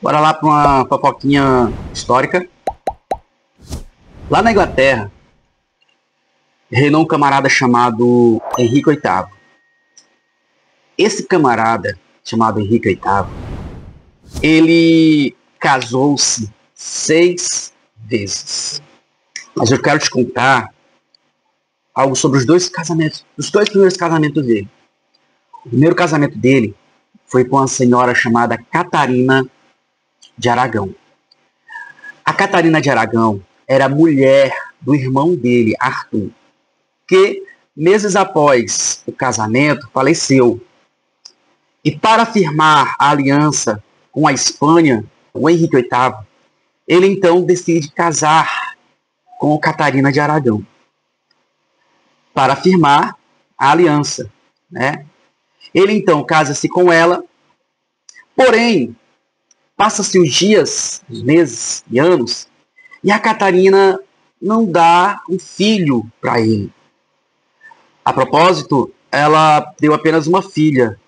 Bora lá para uma fofoquinha histórica. Lá na Inglaterra, reinou um camarada chamado Henrique VIII. Esse camarada, chamado Henrique VIII, ele casou-se 6 vezes. Mas eu quero te contar algo sobre os dois primeiros casamentos dele. O primeiro casamento dele foi com uma senhora chamada Catarina de Aragão. A Catarina de Aragão era mulher do irmão dele, Arthur, que meses após o casamento faleceu. E para firmar a aliança com a Espanha, o Henrique VIII, ele então decide casar com Catarina de Aragão para firmar a aliança, né? Ele então casa-se com ela, porém, passa-se os dias, os meses e anos, e a Catarina não dá um filho para ele. A propósito, ela deu apenas uma filha,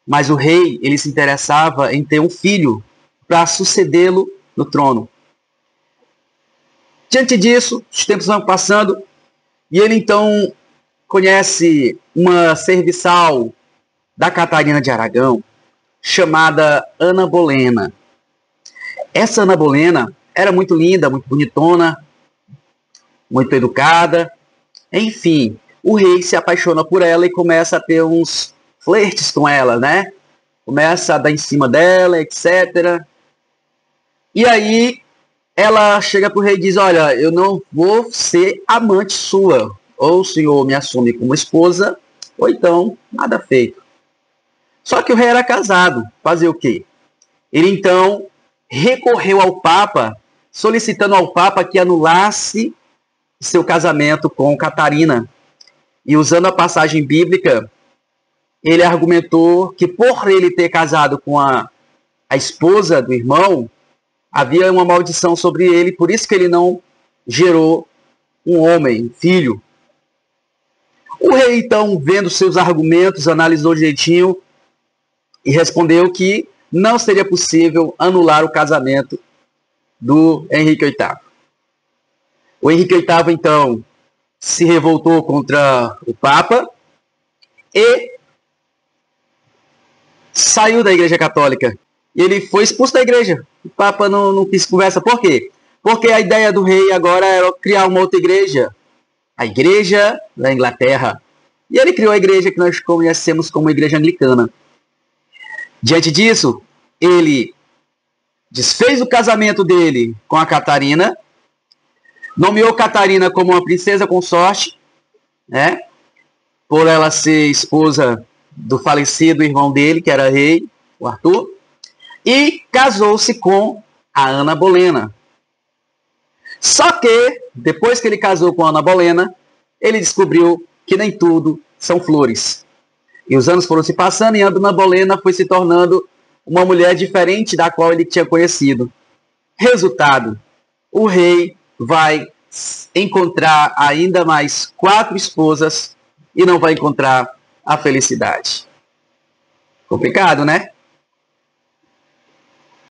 mas o rei ele se interessava em ter um filho para sucedê-lo no trono. Diante disso, os tempos vão passando e ele então conhece uma serviçal da Catarina de Aragão chamada Ana Bolena. Essa Ana Bolena era muito linda, muito bonitona, muito educada. Enfim, o rei se apaixona por ela e começa a ter uns flertes com ela, né? Começa a dar em cima dela, etc. E aí ela chega pro rei e diz: olha, eu não vou ser amante sua. Ou o senhor me assume como esposa, ou então nada feito. Só que o rei era casado. Fazer o quê? Ele então recorreu ao Papa, solicitando ao Papa que anulasse seu casamento com Catarina. E usando a passagem bíblica, ele argumentou que por ele ter casado com a esposa do irmão, havia uma maldição sobre ele, por isso que ele não gerou um homem, um filho. O rei, então, vendo seus argumentos, analisou direitinho e respondeu que não seria possível anular o casamento do Henrique VIII. O Henrique VIII, então, se revoltou contra o Papa e saiu da Igreja Católica. E ele foi expulso da igreja. O Papa não quis conversa. Por quê? Porque a ideia do rei agora era criar uma outra igreja. A Igreja da Inglaterra. E ele criou a igreja que nós conhecemos como Igreja Anglicana. Diante disso, ele desfez o casamento dele com a Catarina, nomeou Catarina como uma princesa consorte, né? Por ela ser esposa do falecido irmão dele, que era rei, o Arthur, e casou-se com a Ana Bolena. Só que, depois que ele casou com a Ana Bolena, ele descobriu que nem tudo são flores. E os anos foram se passando e a Ana Bolena foi se tornando uma mulher diferente da qual ele tinha conhecido. Resultado, o rei vai encontrar ainda mais 4 esposas e não vai encontrar a felicidade. Complicado, né?